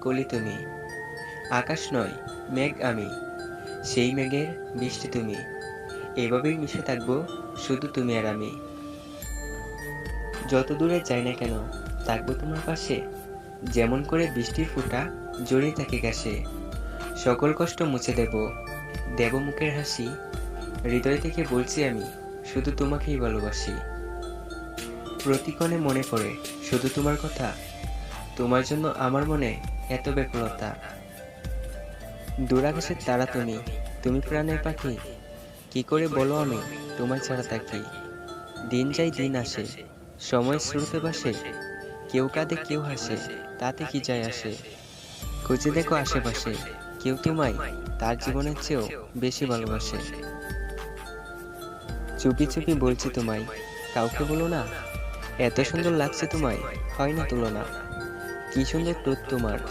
কলি তুমি। আকাশ নয়, মেঘ আমি, সেই মেঘের বৃষ্টি তুমি। এভাবেই মিশে থাকবো শুধু তুমি আর আমি। যত দূরে যাই না কেন থাকবো তোমার পাশে, যেমন করে বৃষ্টির ফোঁটা জড়িয়ে থাকে ঘাসে। সকল কষ্ট মুছে দেব, দেব মুখের হাসি। হৃদয় থেকে বলছি আমি শুধু তোমাকেই ভালোবাসি। প্রতিক্ষণে মনে পড়ে শুধু তোমার কথা, তোমার জন্য আমার মনে এত ব্যাকুলতা। দূরাকাশের তারা তুমি, তুমি প্রাণের পাখি। কি করে বলো আমি তোমায় ছাড়া থাকি। দিন যায় দিন আসে, সময় স্রোতে ভাসে, কেউ কাঁদে কেউ হাসে, তাতে কি যায় আসে। খুঁজে দেখো আশেপাশে, কেউ তোমায় তার জীবনের চেয়েও বেশি ভালোবাসে। চুপি চুপি বলছি তোমায়, কাউকে বলো না। এত সুন্দর লাগছে তোমায়, হয় না তুলনা। কি সুন্দর ঠোঁট তোমার,